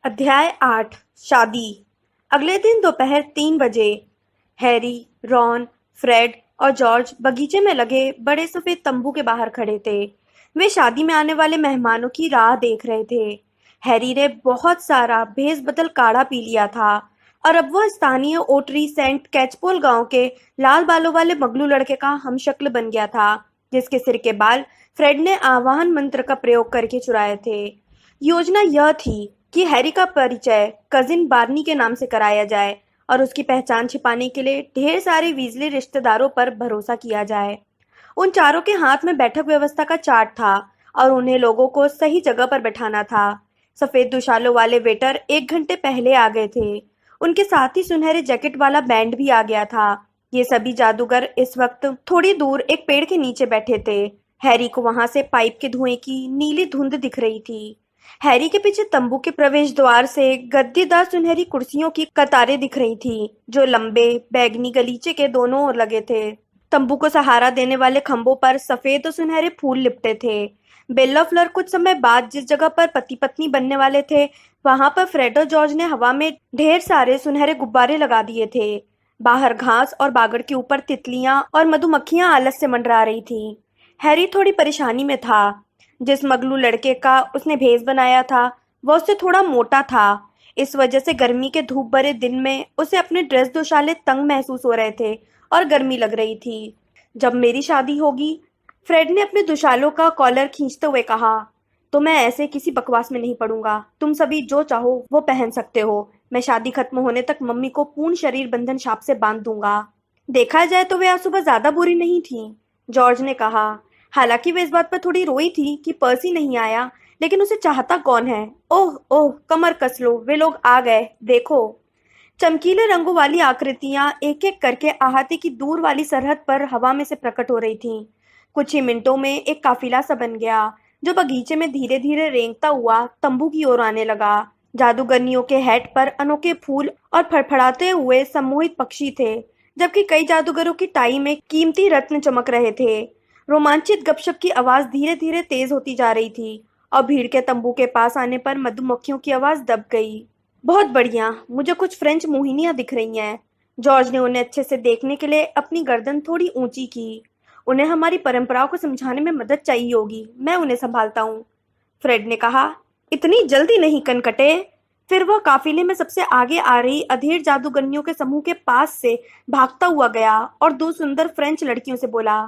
अध्याय 8 शादी। अगले दिन दोपहर 3 बजे हैरी, रॉन, फ्रेड और जॉर्ज बगीचे में लगे बड़े सफेद तंबू के बाहर खड़े थे। वे शादी में आने वाले मेहमानों की राह देख रहे थे। हैरी ने बहुत सारा भेस बदल काढ़ा पी लिया था और अब वह स्थानीय ओटरी सेंट कैचपोल गांव के लाल बालों वाले मगलू लड़के का हमशक्ल बन गया था, जिसके सिर के बाल फ्रेड ने आवाहन मंत्र का प्रयोग करके चुराए थे। योजना यह थी कि हैरी का परिचय कजिन बार्नी के नाम से कराया जाए और उसकी पहचान छिपाने के लिए ढेर सारे वीजली रिश्तेदारों पर भरोसा किया जाए। उन चारों के हाथ में बैठक व्यवस्था का चार्ट था और उन्हें लोगों को सही जगह पर बैठाना था। सफेद दुशालों वाले वेटर 1 घंटे पहले आ गए थे। उनके साथ ही सुनहरे जैकेट वाला बैंड भी आ गया था। ये सभी जादूगर इस वक्त थोड़ी दूर एक पेड़ के नीचे बैठे थे। हैरी को वहां से पाइप के धुएं की नीली धुंध दिख रही थी। हैरी के पीछे तंबू के प्रवेश द्वार से गद्दीदार सुनहरी कुर्सियों की कतारें दिख रही थी, जो लंबे बैगनी गलीचे के दोनों ओर लगे थे। तंबू को सहारा देने वाले खंभों पर सफेद और सुनहरे फूल लिपटे थे। बेल और फ्लर कुछ समय बाद जिस जगह पर पति पत्नी बनने वाले थे, वहां पर फ्रेड और जॉर्ज ने हवा में ढेर सारे सुनहरे गुब्बारे लगा दिए थे। बाहर घास और बागड़ के ऊपर तितलियां और मधुमक्खियां आलस से मंडरा रही थी। हैरी थोड़ी परेशानी में था। जिस मगलू लड़के का उसने भेष बनाया था वह उससे थोड़ा मोटा था। इस वजह से गर्मी के धूप भरे दिन में उसे अपने ड्रेस दोशाले तंग महसूस हो रहे थे और गर्मी लग रही थी। जब मेरी शादी होगी, फ्रेड ने अपने दुशालों का कॉलर खींचते हुए कहा, तो मैं ऐसे किसी बकवास में नहीं पड़ूंगा। तुम सभी जो चाहो वो पहन सकते हो। मैं शादी खत्म होने तक मम्मी को पूर्ण शरीर बंधन छाप से बांध दूंगा। देखा जाए तो वे आज सुबह ज्यादा बुरी नहीं थी, जॉर्ज ने कहा। हालांकि वे इस बात पर थोड़ी रोई थी कि पर्सी नहीं आया, लेकिन उसे चाहता कौन है। ओह ओह, कमर कस लो, वे लोग आ गए, देखो। चमकीले रंगों वाली आकृतियां एक एक करके अहाते की दूर वाली सरहद पर हवा में से प्रकट हो रही थीं। कुछ ही मिनटों में एक काफिला सा बन गया, जो बगीचे में धीरे धीरे रेंगता हुआ तंबू की ओर आने लगा। जादूगरनियों के हैट पर अनोखे फूल और फड़फड़ाते हुए सम्मोहित पक्षी थे, जबकि कई जादूगरों की टाई में कीमती रत्न चमक रहे थे। रोमांचित गपशप की आवाज धीरे धीरे तेज होती जा रही थी और भीड़ के तंबू के पास आने पर मधुमक्खियों की आवाज दब गई। बहुत बढ़िया, मुझे कुछ फ्रेंच मोहिनियां दिख रही हैं। जॉर्ज ने उन्हें अच्छे से देखने के लिए अपनी गर्दन थोड़ी ऊंची की। उन्हें हमारी परंपराओं को समझाने में मदद चाहिए होगी, मैं उन्हें संभालता हूँ, फ्रेड ने कहा। इतनी जल्दी नहीं कनकटे। फिर वह काफिले में सबसे आगे आ रही अधेड़ जादूगरनियों के समूह के पास से भागता हुआ गया और दो सुंदर फ्रेंच लड़कियों से बोला,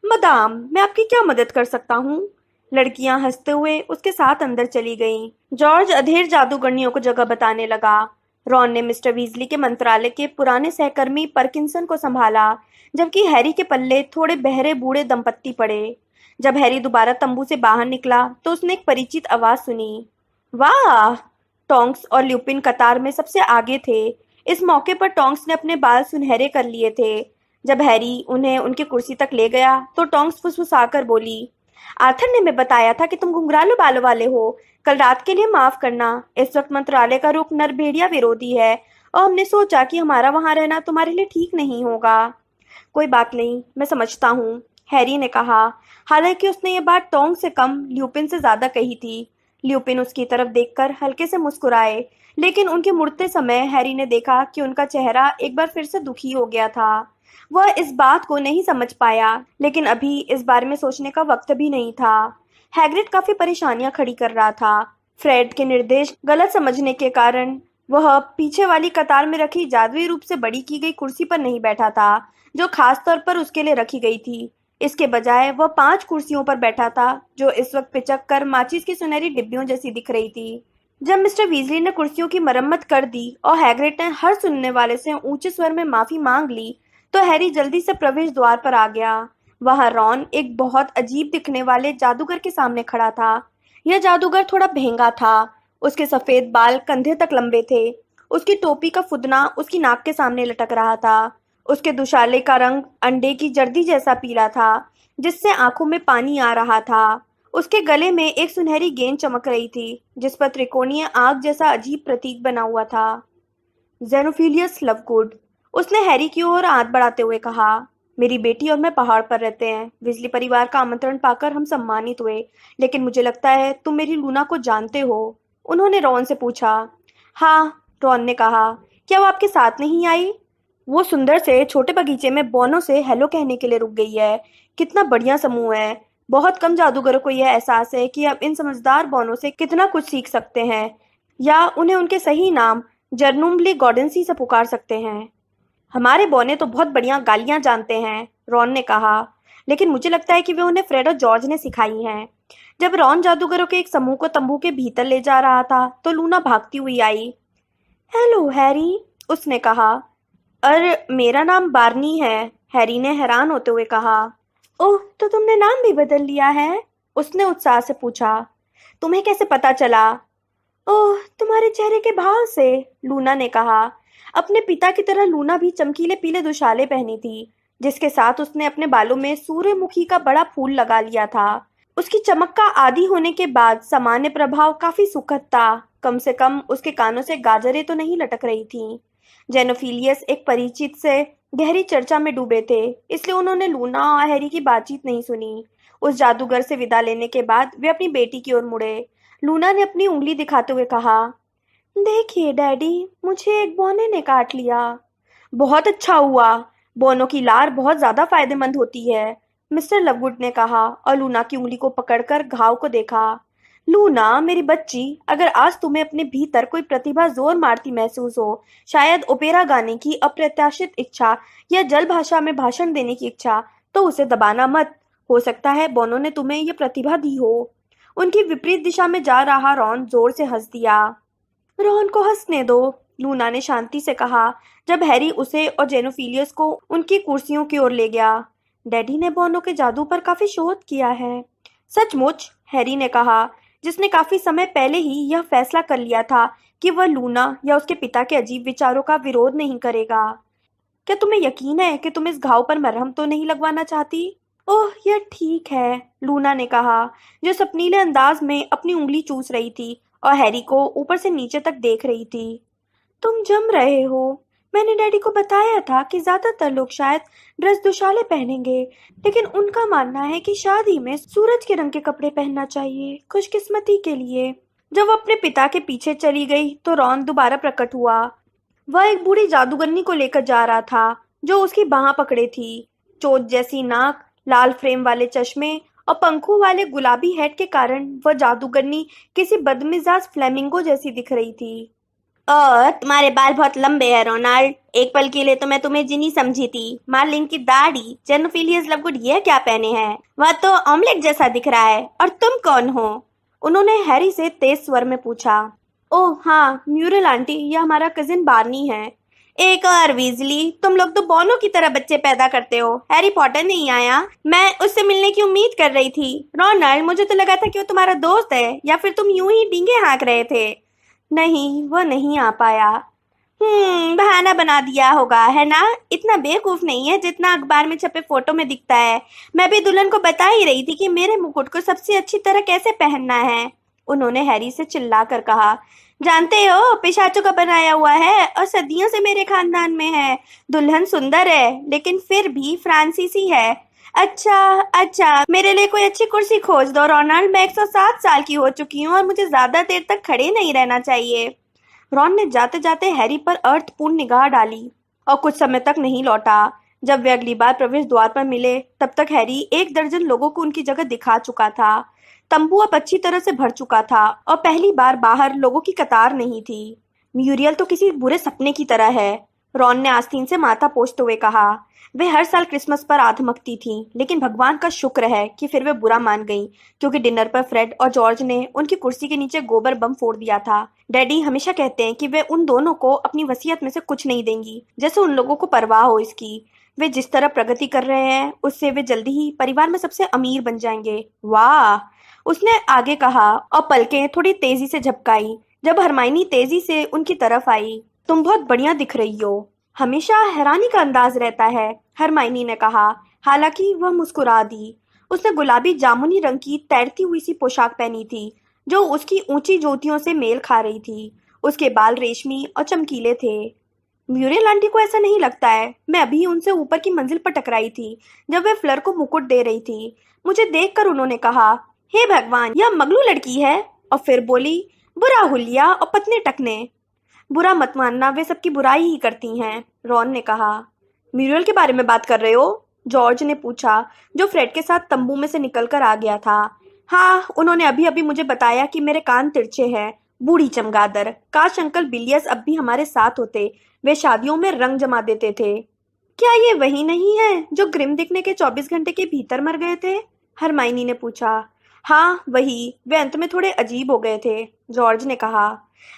मदाम, मैं आपकी क्या मदद कर सकता हूँ? लड़कियां हंसते हुए उसके साथ अंदर चली गईं। जॉर्ज अधेड़ जादूगरनियों को जगह बताने लगा। रॉन ने मिस्टर वीजली के मंत्रालय के पुराने सहकर्मी परकिंसन को संभाला, जबकि हैरी के पल्ले थोड़े बहरे बूढ़े दंपत्ति पड़े। जब हैरी दोबारा तंबू से बाहर निकला तो उसने एक परिचित आवाज सुनी। वाह! टोंक्स और ल्यूपिन कतार में सबसे आगे थे। इस मौके पर टोंक्स ने अपने बाल सुनहरे कर लिए थे। जब हैरी उन्हें उनकी कुर्सी तक ले गया तो टोंक्स फुसफुसाकर बोली, आर्थर ने मैं बताया था कि तुम घुंघराले बालों वाले हो। कल रात के लिए माफ करना। इस वक्त मंत्रालय का रुख नरभेड़िया विरोधी है और हमने सोचा कि हमारा वहां रहना तुम्हारे लिए ठीक नहीं होगा। कोई बात नहीं, मैं समझता हूँ, हैरी ने कहा। हालांकि उसने ये बात टोंग से कम ल्यूपिन से ज्यादा कही थी। ल्यूपिन उसकी तरफ देखकर हल्के से मुस्कुराए, लेकिन उनके मुड़ते समय हैरी ने देखा कि उनका चेहरा एक बार फिर से दुखी हो गया था। वह इस बात को नहीं समझ पाया, लेकिन अभी इस बारे में सोचने का वक्त भी नहीं था। हैग्रिड काफी परेशानियां खड़ी कर रहा था। फ्रेड के निर्देश गलत समझने के कारण वह पीछे वाली कतार में रखी जादुई रूप से बड़ी की गई कुर्सी पर नहीं बैठा था, जो खास तौर पर उसके लिए रखी गई थी। इसके बजाय वह 5 कुर्सियों पर बैठा था, जो इस वक्त पिचक कर माचिस की सुनहरी डिब्बियों जैसी दिख रही थी। जब मिस्टर वीजली ने कुर्सियों की मरम्मत कर दी और हैग्रिड ने हर सुनने वाले से ऊंचे स्वर में माफी मांग ली, तो हैरी जल्दी से प्रवेश द्वार पर आ गया। वहां रॉन एक बहुत अजीब दिखने वाले जादूगर के सामने खड़ा था। यह जादूगर थोड़ा महंगा था। उसके सफेद बाल कंधे तक लंबे थे। उसकी टोपी का फुदना उसकी नाक के सामने लटक रहा था। उसके दुशाले का रंग अंडे की जर्दी जैसा पीला था, जिससे आंखों में पानी आ रहा था। उसके गले में एक सुनहरी गेंद चमक रही थी, जिस पर त्रिकोणीय आग जैसा अजीब प्रतीक बना हुआ था। जेनोफिलियस लवगुड, उसने हैरी की ओर हाथ बढ़ाते हुए कहा। मेरी बेटी और मैं पहाड़ पर रहते हैं। विजली परिवार का आमंत्रण पाकर हम सम्मानित हुए, लेकिन मुझे लगता है तुम मेरी लूना को जानते हो। उन्होंने रॉन से पूछा। हाँ, रॉन ने कहा। क्या वो आपके साथ नहीं आई? वो सुंदर से छोटे बगीचे में बौनों से हेलो कहने के लिए रुक गई है। कितना बढ़िया समूह है। बहुत कम जादूगरों को यह एहसास है कि अब इन समझदार बौनों से कितना कुछ सीख सकते हैं, या उन्हें उनके सही नाम जर्नुम्बली गॉर्डेंसी से पुकार सकते हैं। हमारे बौने तो बहुत बढ़िया गालियां जानते हैं, रॉन ने कहा, लेकिन मुझे लगता है कि वे उन्हें फ्रेड और जॉर्ज ने सिखाई हैं। जब रॉन जादूगरों के एक समूह को तंबू के भीतर ले जा रहा था तो लूना भागती हुई आई। हेलो हैरी, उसने कहा। मेरा नाम बार्नी है, हैरी ने हैरान होते हुए कहा। ओह, तो तुमने नाम भी बदल लिया है? उसने उत्साह से पूछा। तुम्हें कैसे पता चला? ओह, तुम्हारे चेहरे के भाव से, लूना ने कहा। अपने पिता की तरह लूना भी चमकीले पीले दुशाले पहनी थी, जिसके साथ उसने अपने बालों में सूर्यमुखी का बड़ा फूल लगा लिया था। उसकी चमक का आदी होने के बाद सामान्य प्रभाव काफी सुखद था। कम से कम उसके कानों से गाजरें तो नहीं लटक रही थीं। जेनोफिलियस एक परिचित से गहरी चर्चा में डूबे थे, इसलिए उन्होंने लूना और हैरी की बातचीत नहीं सुनी। उस जादूगर से विदा लेने के बाद वे अपनी बेटी की ओर मुड़े। लूना ने अपनी उंगली दिखाते हुए कहा, देखिए डैडी, मुझे एक बौने ने काट लिया। बहुत अच्छा हुआ। बौनों की लार बहुत ज्यादा फायदेमंद होती है, मिस्टर लववुड ने कहा और लूना की उंगली को पकड़कर घाव को देखा। लूना, मेरी बच्ची, अगर आज तुम्हें अपने भीतर कोई प्रतिभा जोर मारती महसूस हो, शायद ओपेरा गाने की अप्रत्याशित इच्छा या जल भाषा में भाषण देने की इच्छा, तो उसे दबाना मत। हो सकता है बौनों ने तुम्हें यह प्रतिभा दी हो। उनकी विपरीत दिशा में जा रहा रॉन जोर से हंस दिया। रॉन को हंसने दो, लूना ने शांति से कहा, जब हैरी उसे और जेनोफिलियस को उनकी कुर्सियों की ओर ले गया। डैडी ने बौनों के जादू पर काफी शोध किया है। सचमुच, हैरी ने कहा, जिसने काफी समय पहले ही यह फैसला कर लिया था कि वह लूना या उसके पिता के अजीब विचारों का विरोध नहीं करेगा। क्या तुम्हें यकीन है कि तुम इस घाव पर मरहम तो नहीं लगवाना चाहती? ओह, यह ठीक है, लूना ने कहा, जो सपनीले अंदाज में अपनी उंगली चूस रही थी और हैरी को ऊपर से नीचे तक देख रही थी। तुम जम रहे हो। मैंने डैडी को बताया था कि ज्यादातर लोग शायद ड्रेस दुशाले पहनेंगे, लेकिन उनका मानना है कि शादी में सूरज के रंग के कपड़े पहनना चाहिए, खुशकिस्मती के लिए। जब वो अपने पिता के पीछे चली गई तो रॉन दोबारा प्रकट हुआ। वह एक बूढ़ी जादूगरनी को लेकर जा रहा था, जो उसकी बाह पकड़े थी। चोट जैसी नाक, लाल फ्रेम वाले चश्मे और पंखों वाले गुलाबी हैट के कारण वह जादूगरनी किसी बदमिजाज फ्लेमिंगो जैसी दिख रही थी। और तुम्हारे बाल बहुत लंबे हैं रोनाल्ड। एक पल के लिए तो मैं तुम्हें जिनी समझी थी। मार्लिन की दाढ़ी, जेनोफिलियस लवगुड यह क्या पहने हैं? वह तो ऑमलेट जैसा दिख रहा है। और तुम कौन हो? उन्होंने हैरी से तेज स्वर में पूछा। ओह हाँ, म्यूरल आंटी, यह हमारा कजिन बार्नी है। एक और वीजली, तुम लोग तो बौनों की तरह बच्चे पैदा करते हो। हैरी पॉटर नहीं आया? मैं उससे मिलने की उम्मीद कर रही थी। रोनाल्ड, मुझे तो लगा था कि वो तुम्हारा दोस्त है, या फिर तुम यूं ही डींगे हाँक रहे थे। नहीं, वह नहीं आ पाया। बहाना बना दिया होगा, है ना? इतना बेवकूफ नहीं है जितना अखबार में छपे फोटो में दिखता है। मैं भी दुल्हन को बता ही रही थी कि मेरे मुकुट को सबसे अच्छी तरह कैसे पहनना है, उन्होंने हैरी से चिल्ला कर कहा। जानते हो, पिशाचों का बनाया हुआ है और सदियों से मेरे खानदान में है। दुल्हन सुंदर है, लेकिन फिर भी फ्रांसीसी है। अच्छा अच्छा, मेरे लिए कोई अच्छी कुर्सी खोज दो रोनाल्ड। मैं 107 साल की हो चुकी हूँ और मुझे ज्यादा देर तक खड़े नहीं रहना चाहिए। रॉन ने जाते जाते हैरी पर अर्थपूर्ण निगाह डाली और कुछ समय तक नहीं लौटा। जब वे अगली बार प्रवेश द्वार पर मिले तब तक हैरी 1 दर्जन लोगों को उनकी जगह दिखा चुका था। तंबू अब अच्छी तरह से भर चुका था और पहली बार बाहर लोगों की कतार नहीं थी। म्यूरियल तो किसी बुरे सपने की तरह है, रॉन ने आस्तीन से माथा पोंछते हुए कहा। वे हर साल क्रिसमस पर आधमकती थीं, लेकिन भगवान का शुक्र है कि फिर वे बुरा मान गईं, क्योंकि डिनर पर फ्रेड और जॉर्ज ने उनकी कुर्सी के नीचे गोबर बम फोड़ दिया था। डैडी हमेशा कहते हैं कि वे उन दोनों को अपनी वसीयत में से कुछ नहीं देंगी, जैसे उन लोगों को परवाह हो इसकी। वे जिस तरह प्रगति कर रहे हैं उससे वे जल्दी ही परिवार में सबसे अमीर बन जाएंगे। वाह, उसने आगे कहा और पलकें थोड़ी तेजी से झपकाई जब हरमाइनी तेजी से उनकी तरफ आई। तुम बहुत बढ़िया दिख रही हो। हमेशा हैरानी का अंदाज रहता है, हरमाइनी ने कहा। हालांकि वह मुस्कुरा दी। उसने गुलाबी जामुनी रंग की तैरती हुई सी पोशाक पहनी थी, जो उसकी ऊंची ज्योतियों से मेल खा रही थी। उसके बाल रेशमी और चमकीले थे। म्यूरियल आंटी को ऐसा नहीं लगता है। मैं अभी उनसे ऊपर की मंजिल पर टकराई थी जब वे फ्लर को मुकुट दे रही थी। मुझे देखकर उन्होंने कहा, हे भगवान, यह मगलू लड़की है। और फिर बोली, बुरा हुलिया और पतले टकने। बुरा मत मानना, वे सबकी बुराई ही करती हैं, रॉन ने कहा। म्यूरल के बारे में बात कर रहे हो? जॉर्ज ने पूछा, जो फ्रेड के साथ तंबू में से निकलकर आ गया था। हाँ, उन्होंने अभी अभी मुझे बताया कि मेरे कान तिरछे हैं। बूढ़ी चमगादड़, काश अंकल बिलियस अब भी हमारे साथ होते। वे शादियों में रंग जमा देते थे। क्या ये वही नहीं है जो ग्रिम दिखने के 24 घंटे के भीतर मर गए थे? हरमाइनी ने पूछा। हाँ वही, वे अंत में थोड़े अजीब हो गए थे, जॉर्ज ने कहा।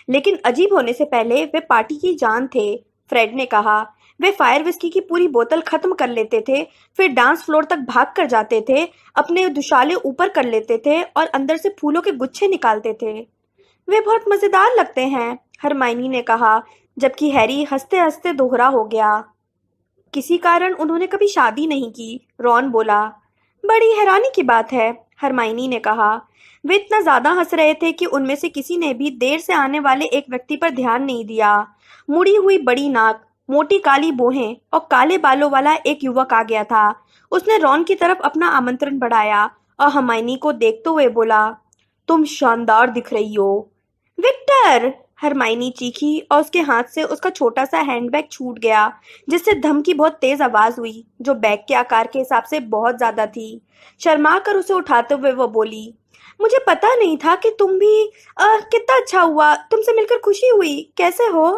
लेकिन अजीब होने से पहले वे पार्टी की जान थे, फ्रेड ने कहा। वे फायर विस्की की पूरी बोतल खत्म कर लेते थे, फिर डांस फ्लोर तक भाग कर जाते थे, अपने दुशाले ऊपर कर लेते थे और अंदर से फूलों के गुच्छे निकालते थे। वे बहुत मजेदार लगते हैं, हरमाइनी ने कहा, जबकि हैरी हंसते हंसते दोहरा हो गया। किसी कारण उन्होंने कभी शादी नहीं की, रॉन बोला। बड़ी हैरानी की बात है, हरमाइनी ने कहा। वे इतना ज्यादा हंस रहे थे कि उनमें से किसी ने भी देर से आने वाले एक व्यक्ति पर ध्यान नहीं दिया। मुड़ी हुई बड़ी नाक, मोटी काली बोहें और काले बालों वाला एक युवक आ गया था। उसने रॉन की तरफ अपना आमंत्रण बढ़ाया और हरमाइनी को देखते हुए बोला, तुम शानदार दिख रही हो। विक्टर! हरमाइनी चीखी और उसके हाथ से उसका छोटा सा हैंडबैग छूट गया, जिससे धम की बहुत तेज आवाज हुई, जो बैग के आकार के हिसाब से बहुत ज्यादा थी। शर्मा कर उसे उठाते हुए वो बोली, मुझे पता नहीं था कि तुम भी कितना अच्छा हुआ, तुमसे मिलकर खुशी हुई। कैसे हो?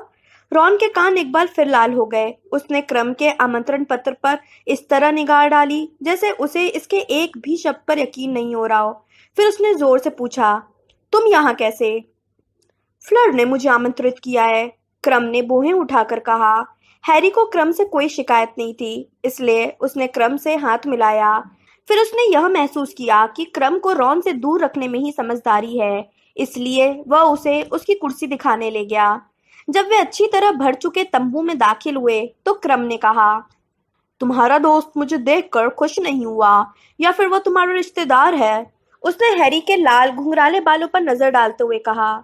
रॉन के कान एक बार फिर लाल हो गए। उसने क्रम के आमंत्रण पत्र पर इस तरह निगाह डाली जैसे उसे इसके एक भी शब्द पर यकीन नहीं हो रहा हो। फिर उसने जोर से पूछा, तुम यहाँ कैसे? फ्लर ने मुझे आमंत्रित किया है, क्रम ने बोहें उठाकर कहा। हैरी को क्रम से कोई शिकायत नहीं थी, इसलिए उसने क्रम से हाथ मिलाया। फिर उसने यह महसूस किया कि क्रम को रॉन से दूर रखने में ही समझदारी है, इसलिए वह उसे उसकी कुर्सी दिखाने ले गया। जब वे अच्छी तरह भर चुके तंबू में दाखिल हुए तो क्रम ने कहा, तुम्हारा दोस्त मुझे देखकर खुश नहीं हुआ, या फिर वो तुम्हारा रिश्तेदार है? उसने हैरी के लाल घुंघराले बालों पर नजर डालते हुए कहा।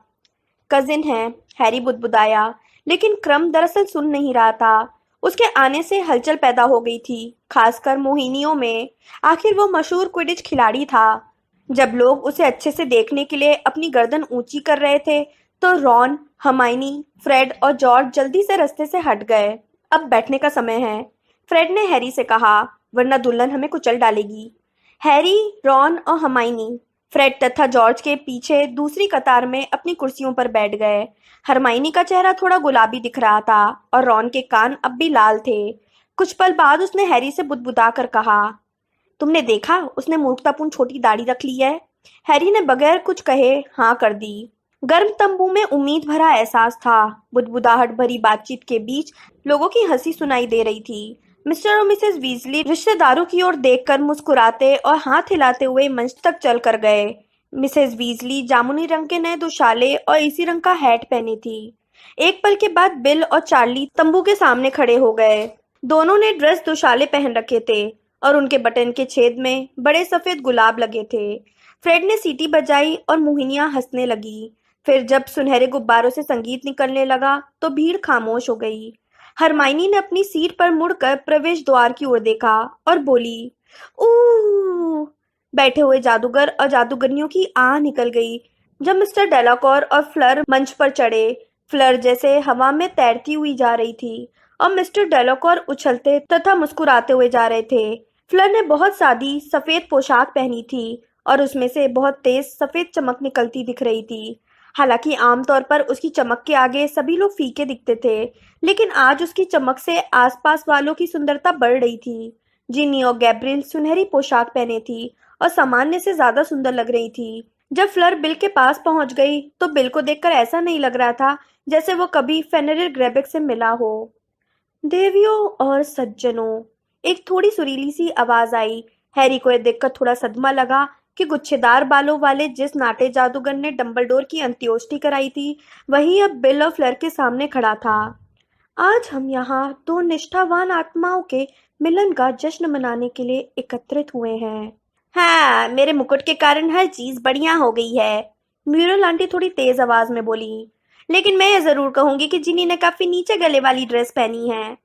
कजिन है, हैरी बुदबुदाया, लेकिन क्रम दरअसल सुन नहीं रहा था। उसके आने से हलचल पैदा हो गई थी, खासकर मोहिनियों में। आखिर वो मशहूर क्विडिच खिलाड़ी था। जब लोग उसे अच्छे से देखने के लिए अपनी गर्दन ऊंची कर रहे थे तो रॉन, हर्माइनी, फ्रेड और जॉर्ज जल्दी से रास्ते से हट गए। अब बैठने का समय है, फ्रेड ने हैरी से कहा, वरना दुल्हन हमें कुचल डालेगी। हैरी, रॉन और हर्माइनी फ्रेड तथा जॉर्ज के पीछे दूसरी कतार में अपनी कुर्सियों पर बैठ गए। हरमाइनी का चेहरा थोड़ा गुलाबी दिख रहा था और रॉन के कान अब भी लाल थे। कुछ पल बाद उसने हैरी से बुदबुदा कर कहा, तुमने देखा, उसने मूर्खतापूर्ण छोटी दाढ़ी रख ली है। हैरी ने बगैर कुछ कहे हाँ कर दी। गर्म तंबू में उम्मीद भरा एहसास था। बुदबुदाहट भरी बातचीत के बीच लोगों की हंसी सुनाई दे रही थी। मिस्टर और मिसेस वीजली रिश्तेदारों की ओर देखकर मुस्कुराते और हाथ हिलाते हुए मंच तक चल कर गए। मिसेस वीजली जामुनी रंग के नए दुशाले और इसी रंग का हैट पहनी थी। एक पल के बाद बिल और चार्ली तंबू के सामने खड़े हो गए। दोनों ने ड्रेस दुशाले पहन रखे थे और उनके बटन के छेद में बड़े सफेद गुलाब लगे थे। फ्रेड ने सीटी बजाई और मोहिनियां हंसने लगी। फिर जब सुनहरे गुब्बारों से संगीत निकलने लगा तो भीड़ खामोश हो गई। हरमाइनी ने अपनी सीट पर मुड़कर प्रवेश द्वार की ओर देखा और बोली, ऊ। बैठे हुए जादूगर और जादूगरनियों की आह निकल गई जब मिस्टर डेलाकॉर और फ्लर मंच पर चढ़े। फ्लर जैसे हवा में तैरती हुई जा रही थी और मिस्टर डेलाकॉर उछलते तथा मुस्कुराते हुए जा रहे थे। फ्लर ने बहुत सादी सफेद पोशाक पहनी थी और उसमें से बहुत तेज सफेद चमक निकलती दिख रही थी। हालांकि आमतौर पर उसकी चमक के आगे सभी लोग फीके दिखते थे, लेकिन आज उसकी चमक से आसपास वालों की सुंदरता बढ़ रही थी। जिनी और गैब्रियल सुनहरी पोशाक पहने थी और सामान्य से ज्यादा सुंदर लग रही थी। जब फ्लर बिल के पास पहुंच गई तो बिल को देखकर ऐसा नहीं लग रहा था जैसे वो कभी फेनरिर ग्रेबेक से मिला हो। देवियों और सज्जनों, एक थोड़ी सुरीली सी आवाज आई। हैरी को यह देखकर थोड़ा सदमा लगा कि गुच्छेदार बालों वाले जिस नाटे जादूगर ने डंबलडोर की अंत्योष्टि कराई थी, वही अब बिल और फ्लर के सामने खड़ा था। आज हम यहाँ दो निष्ठावान आत्माओं के मिलन का जश्न मनाने के लिए एकत्रित हुए हैं। हाँ, मेरे मुकुट के कारण हर चीज बढ़िया हो गई है, म्यूरल आंटी थोड़ी तेज आवाज में बोली। लेकिन मैं ये जरूर कहूंगी कि जिनी ने काफी नीचे गले वाली ड्रेस पहनी है।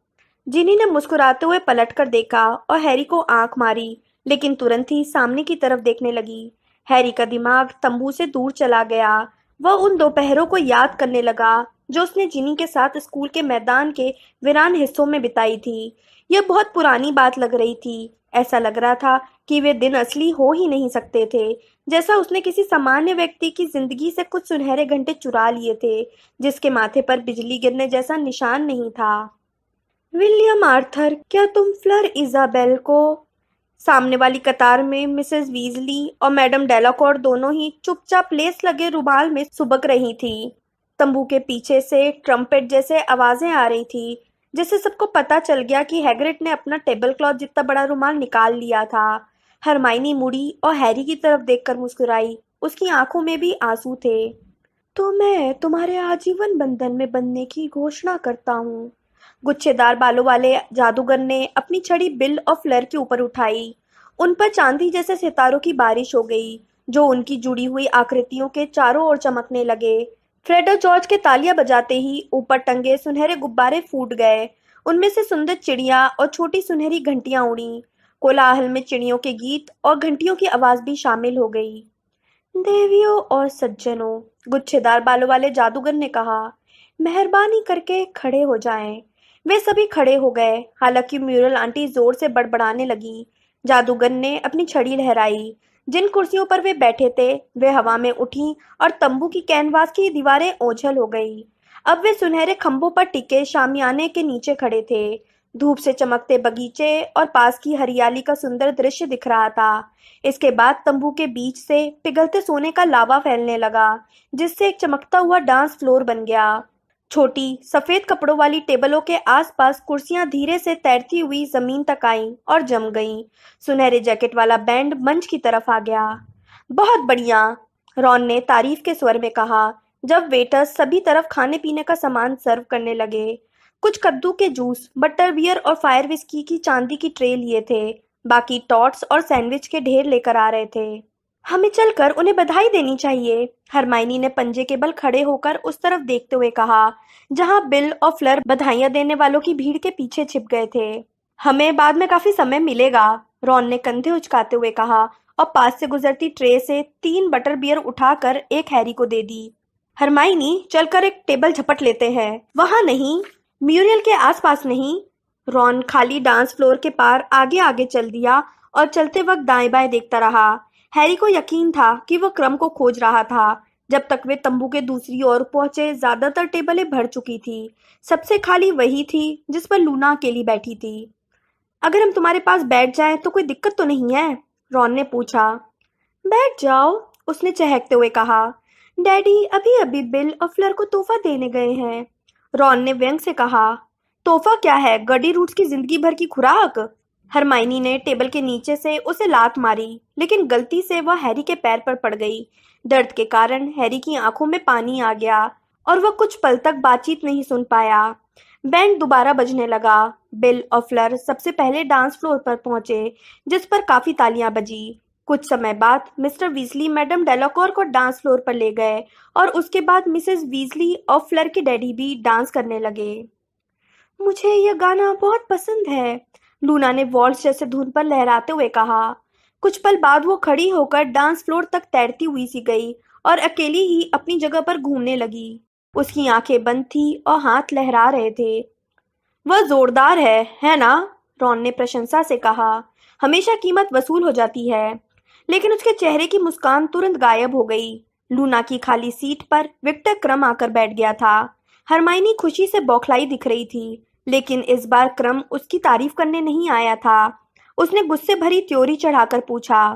जिनी ने मुस्कुराते हुए पलट कर देखा और हैरी को आंख मारी, लेकिन तुरंत ही सामने की तरफ देखने लगी। हैरी का दिमाग तंबू से दूर चला गया वह उन दोपहरों को याद करने लगा जो उसने जिनी के साथ स्कूल के मैदान के वीरान हिस्सों में बिताई थी। यह बहुत पुरानी बात लग रही थी। ऐसा लग रहा था कि वे दिन असली हो ही नहीं सकते थे, जैसा उसने किसी सामान्य व्यक्ति की जिंदगी से कुछ सुनहरे घंटे चुरा लिए थे जिसके माथे पर बिजली गिरने जैसा निशान नहीं था। विलियम आर्थर, क्या तुम फ्लर इज़ाबेल को? सामने वाली कतार में मिसेस वीजली और मैडम डेलाकॉर्ट दोनों ही चुपचाप लेस लगे रुमाल में सुबक रही थी। तंबू के पीछे से ट्रम्पेट जैसे आवाजें आ रही थी, जिससे सबको पता चल गया कि हैग्रिड ने अपना टेबल क्लॉथ जितना बड़ा रुमाल निकाल लिया था। हरमाइनी मुड़ी और हैरी की तरफ देखकर मुस्कुराई। उसकी आंखों में भी आंसू थे। तो मैं तुम्हारे आजीवन बंधन में बंधने की घोषणा करता हूँ। गुच्छेदार बालों वाले जादूगर ने अपनी छड़ी बिल और फ्लेयर के ऊपर उठाई। उन पर चांदी जैसे सितारों की बारिश हो गई, जो उनकी जुड़ी हुई आकृतियों के चारों ओर चमकने लगे। फ्रेड और जॉर्ज के तालियां बजाते ही ऊपर टंगे सुनहरे गुब्बारे फूट गए। उनमें से सुंदर चिड़िया और छोटी सुनहरी घंटियां उड़ी। कोलाहल में चिड़ियों के गीत और घंटियों की आवाज भी शामिल हो गई। देवियों और सज्जनों, गुच्छेदार बालों वाले जादूगर ने कहा, मेहरबानी करके खड़े हो जाएं। वे सभी खड़े हो गए, हालांकि म्यूरल आंटी जोर से बड़बड़ाने लगी। जादूगर ने अपनी छड़ी लहराई। जिन कुर्सियों पर वे बैठे थे वे हवा में उठी और तंबू की कैनवास की दीवारें ओझल हो गई। अब वे सुनहरे खंभों पर टिके शामियाने के नीचे खड़े थे। धूप से चमकते बगीचे और पास की हरियाली का सुंदर दृश्य दिख रहा था। इसके बाद तंबू के बीच से पिघलते सोने का लावा फैलने लगा, जिससे एक चमकता हुआ डांस फ्लोर बन गया। छोटी सफेद कपड़ों वाली टेबलों के आसपास कुर्सियां धीरे से तैरती हुई जमीन तक आईं और जम गईं। सुनहरे जैकेट वाला बैंड मंच की तरफ आ गया। बहुत बढ़िया, रॉन ने तारीफ के स्वर में कहा जब वेटर्स सभी तरफ खाने पीने का सामान सर्व करने लगे। कुछ कद्दू के जूस, बटर बियर और फायर विस्की की चांदी की ट्रे लिए थे। बाकी टॉट्स और सैंडविच के ढेर लेकर आ रहे थे। हमें चलकर उन्हें बधाई देनी चाहिए, हरमाइनी ने पंजे के बल खड़े होकर उस तरफ देखते हुए कहा जहां बिल और फ्लर बधाइयां देने वालों की भीड़ के पीछे छिप गए थे। हमें बाद में काफी समय मिलेगा, रॉन ने कंधे उचकाते हुए कहा और पास से गुजरती ट्रे से 3 बटर बियर उठाकर एक हैरी को दे दी। हरमाइनी, चलकर एक टेबल झपट लेते हैं। वहां नहीं, म्यूरियल के आसपास नहीं। रॉन खाली डांस फ्लोर के पार आगे आगे चल दिया और चलते वक्त दाएं बाएं देखता रहा। हैरी को यकीन था कि वह क्रम को खोज रहा था। जब तक वे तंबू के दूसरी ओर पहुंचे ज्यादातर टेबलें भर चुकी थी। सबसे खाली वही थी जिस पर लूना अकेली बैठी थी। अगर हम तुम्हारे पास बैठ जाएं तो कोई दिक्कत तो नहीं है? रॉन ने पूछा। बैठ जाओ, उसने चहकते हुए कहा। डैडी अभी अभी बिल और फ्लर को तोहफा देने गए हैं। रॉन ने व्यंग से कहा। तोहफा क्या है, गडी रूट्स की जिंदगी भर की खुराक? हरमाइनी ने टेबल के नीचे से उसे लात मारी, लेकिन गलती से वह हैरी के पैर पर पड़ गई। दर्द के कारण हैरी की आंखों में पानी आ गया और वह कुछ पल तक बातचीत नहीं सुन पाया। बैंड दोबारा बजने लगा। बिल और फ्लर सबसे पहले डांस फ्लोर पर पहुंचे, जिस पर काफी तालियां बजी। कुछ समय बाद मिस्टर वीजली मैडम डेलाकॉर को डांस फ्लोर पर ले गए और उसके बाद मिसेस वीजली और फ्लर के डैडी भी डांस करने लगे। मुझे यह गाना बहुत पसंद है, लूना ने वॉल्स जैसे धुन पर लहराते हुए कहा। कुछ पल बाद वो खड़ी होकर डांस फ्लोर तक तैरती हुई सी गई और अकेली ही अपनी जगह पर घूमने लगी। उसकी आंखें बंद थी और हाथ लहरा रहे थे। वह जोरदार है ना? रॉन ने प्रशंसा से कहा। हमेशा कीमत वसूल हो जाती है। लेकिन उसके चेहरे की मुस्कान तुरंत गायब हो गई। लूना की खाली सीट पर विक्टर क्रम आकर बैठ गया था। हरमाइनी खुशी से बौखलाई दिख रही थी, लेकिन इस बार क्रम उसकी तारीफ करने नहीं आया था। उसने गुस्से भरी त्योरी चढ़ाकर पूछा,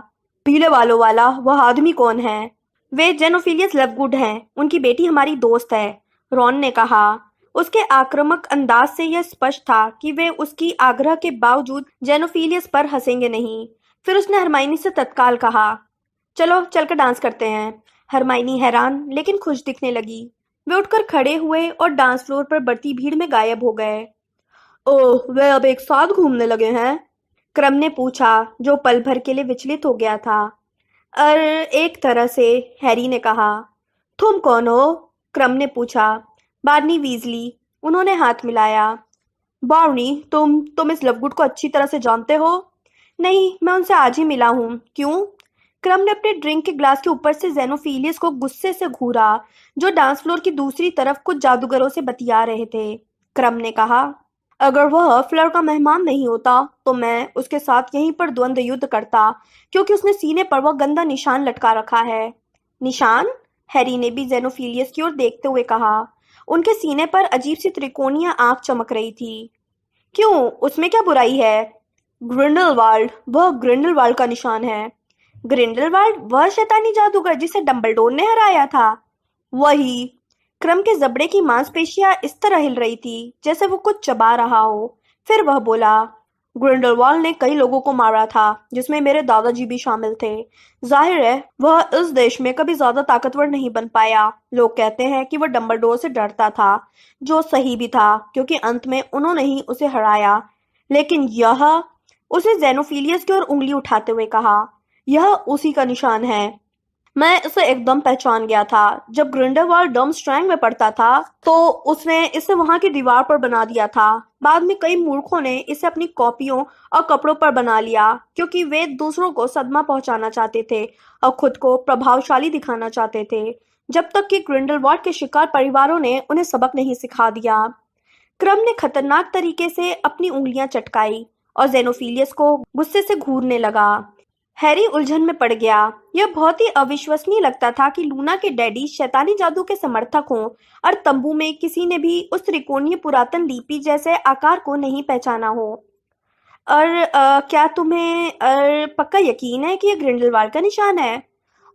पीले बालों वाला वह आदमी कौन है? वे जेनोफिलियस लवगुड हैं, उनकी बेटी हमारी दोस्त है, रॉन ने कहा। उसके आक्रामक अंदाज से यह स्पष्ट था कि वे उसकी आग्रह के बावजूद जेनोफिलियस पर हंसेंगे नहीं। फिर उसने हरमाइनी से तत्काल कहा, चलो चलकर डांस करते हैं। हरमाइनी हैरान लेकिन खुश दिखने लगी। वे उठकर खड़े हुए और डांस फ्लोर पर बढ़ती भीड़ में गायब हो गए। ओह, वे अब एक साथ घूमने लगे हैं? क्रम ने पूछा, जो पल भर के लिए विचलित हो गया था। एक तरह से, हैरी ने कहा। तुम कौन हो? क्रम ने पूछा। बार्नी वीजली, उन्होंने हाथ मिलाया। बार्नी, तुम इस लवगुड को अच्छी तरह से जानते हो? नहीं, मैं उनसे आज ही मिला हूँ। क्यों? क्रम ने अपने ड्रिंक के ग्लास के ऊपर से जेनोफिलियस को गुस्से से घूरा, जो डांस फ्लोर की दूसरी तरफ कुछ जादूगरों से बतिया रहे थे। क्रम ने कहा, अगर वह फ्लर का मेहमान नहीं होता तो मैं उसके साथ यहीं पर द्वंद्व युद्ध करता, क्योंकि उसने सीने पर वह गंदा निशान लटका रखा है। निशान? हैरी ने भी जेनोफिलियस की ओर देखते हुए कहा। उनके सीने पर अजीब सी त्रिकोणीय आंख चमक रही थी। क्यों, उसमें क्या बुराई है? ग्रिंडलवाल्ड, वह ग्रिंडलवाल्ड का निशान है। ग्रिंडलवाल्ड, वह शैतानी जादूगर जिसे डंबलडोर ने हराया था? वही। क्रम के जबड़े की मांसपेशियां इस तरह हिल रही थी जैसे वो कुछ चबा रहा हो। फिर वह बोला, ग्रिंडलवाल्ड ने कई लोगों को मारा था, जिसमें मेरे दादाजी भी शामिल थे। जाहिर है वह इस देश में कभी ज्यादा ताकतवर नहीं बन पाया। लोग कहते हैं कि वह डंबलडोर से डरता था, जो सही भी था, क्योंकि अंत में उन्होंने ही उसे हराया। लेकिन यह, उसने जेनोफिलियस की ओर उंगली उठाते हुए कहा, यह उसी का निशान है। मैं इसे एकदम पहचान गया था। जब ग्रिंडलवाल्ड डर्मस्ट्रैंग में पढ़ता था तो उसने इसे वहां की दीवार पर बना दिया था। बाद में कई मूर्खों ने इसे अपनी कॉपियों और कपड़ों पर बना लिया, क्योंकि वे दूसरों को सदमा पहुंचाना चाहते थे और खुद को प्रभावशाली दिखाना चाहते थे, जब तक कि ग्रिंडलवाल्ड के शिकार परिवारों ने उन्हें सबक नहीं सिखा दिया। क्रम ने खतरनाक तरीके से अपनी उंगलियां चटकाई और जेनोफिलियस को गुस्से से घूरने लगा। हैरी उलझन में पड़ गया। यह बहुत ही अविश्वसनीय लगता था कि लूना के डैडी शैतानी जादू के समर्थक हों और तंबू में किसी ने भी उस त्रिकोणीय पुरातन लिपि जैसे आकार को नहीं पहचाना हो। और क्या तुम्हें पक्का यकीन है कि यह ग्रिंडलवाल्ड का निशान है?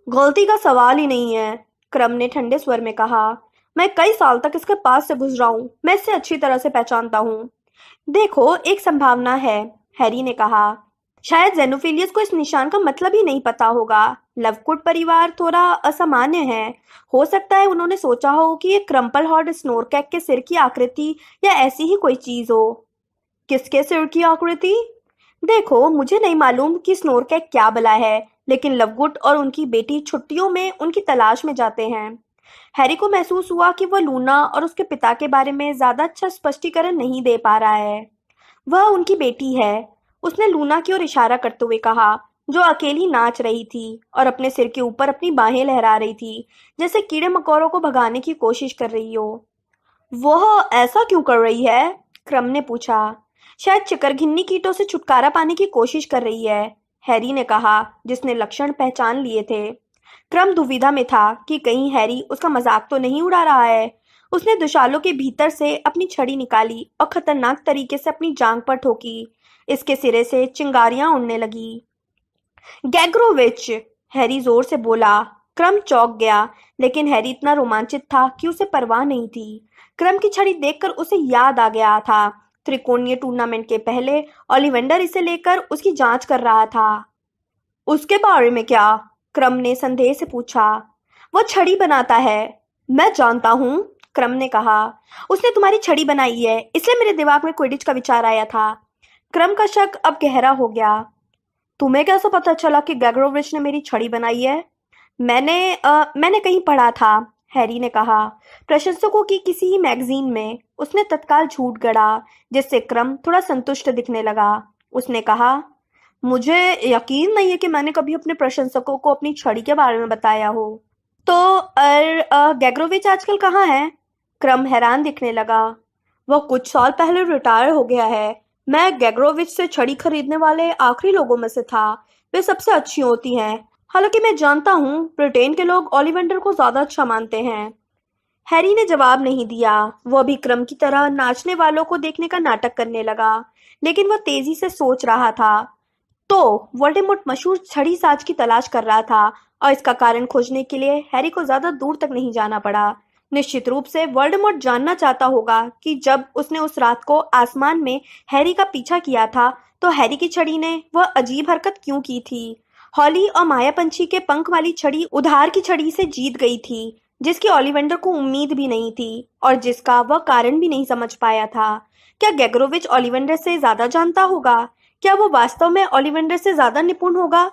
गलती का सवाल ही नहीं है, क्रम ने ठंडे स्वर में कहा। मैं कई साल तक इसके पास से गुजरा हूं, मैं इसे अच्छी तरह से पहचानता हूँ। देखो, एक संभावना है, हैरी ने कहा। शायद जेनोफिलियस को इस निशान का मतलब ही नहीं पता होगा। लवकुट परिवार थोड़ा असामान्य है। हो सकता है उन्होंने सोचा हो कि ये क्रम्पल हॉर्ड स्नोरकैक के सिर की आकृति या ऐसी ही कोई चीज हो। किसके सिर की आकृति? देखो, मुझे नहीं मालूम कि स्नोरकैक क्या भला है, लेकिन लवगुट और उनकी बेटी छुट्टियों में उनकी तलाश में जाते हैं। हैरी को महसूस हुआ कि वह लूना और उसके पिता के बारे में ज्यादा अच्छा स्पष्टीकरण नहीं दे पा रहा है। वह उनकी बेटी है, उसने लूना की ओर इशारा करते हुए कहा, जो अकेली नाच रही थी और अपने सिर के ऊपर अपनी बाहें लहरा रही थी, जैसे कीड़े मकोड़ों को भगाने की कोशिश कर रही हो। वह ऐसा क्यों कर रही है? क्रम ने पूछा। शायद चिकरघिन्नी कीटों से छुटकारा पाने की कोशिश कर रही है, हैरी ने कहा, जिसने लक्षण पहचान लिए थे। क्रम दुविधा में था कि कहीं हैरी उसका मजाक तो नहीं उड़ा रहा है। उसने दुशालों के भीतर से अपनी छड़ी निकाली और खतरनाक तरीके से अपनी जांग पर ठोकी। इसके सिरे से चिंगारियां उड़ने लगी। गैग्रोविच, हैरी जोर से बोला। क्रम चौंक गया, लेकिन हैरी इतना रोमांचित था कि उसे परवाह नहीं थी। क्रम की छड़ी देखकर उसे याद आ गया था। त्रिकोणीय टूर्नामेंट के पहले ओलिवेंडर इसे लेकर उसकी जांच कर रहा था। उसके बारे में क्या? क्रम ने संदेह से पूछा। वो छड़ी बनाता है। मैं जानता हूँ, क्रम ने कहा। उसने तुम्हारी छड़ी बनाई है, इसलिए मेरे दिमाग में क्विडिच का विचार आया था। क्रम का शक अब गहरा हो गया। तुम्हें कैसे पता चला कि गैग्रोविच ने मेरी छड़ी बनाई है? मैंने कहीं पढ़ा था, हैरी ने कहा। प्रशंसकों की किसी मैगजीन में। उसने तत्काल झूठ गढ़ा, जिससे क्रम थोड़ा संतुष्ट दिखने लगा। उसने कहा, मुझे यकीन नहीं है कि मैंने कभी अपने प्रशंसकों को अपनी छड़ी के बारे में बताया हो। तो गैग्रोविच आजकल कहाँ है? क्रम हैरान दिखने लगा। वह कुछ साल पहले रिटायर हो गया है। मैं गैग्रोविच से छड़ी खरीदने वाले आखिरी लोगों में से था। वे सबसे अच्छी होती हैं। हालांकि मैं जानता हूँ ब्रिटेन के लोग ओलिवेंडर को ज्यादा अच्छा मानते हैं। हैरी ने जवाब नहीं दिया। वह भी क्रम की तरह नाचने वालों को देखने का नाटक करने लगा, लेकिन वह तेजी से सोच रहा था। तो वोल्डेमॉर्ट मशहूर छड़ी साज की तलाश कर रहा था, और इसका कारण खोजने के लिए हैरी को ज्यादा दूर तक नहीं जाना पड़ा। निश्चित रूप से वोल्डेमॉर्ट जानना चाहता होगा कि जब उसने उस रात को आसमान में हैरी का पीछा किया था, तो हैरी की छड़ी ने वह अजीब हरकत क्यों की थी। हॉली और माया पंछी के पंख वाली छड़ी उधार की छड़ी से जीत गई थी, जिसकी ओलिवेंडर को उम्मीद भी नहीं थी और जिसका वह कारण भी नहीं समझ पाया था। क्या गैग्रोविच ओलिवेंडर से ज्यादा जानता होगा? क्या वो वास्तव में ओलिवेंडर से ज्यादा निपुण होगा?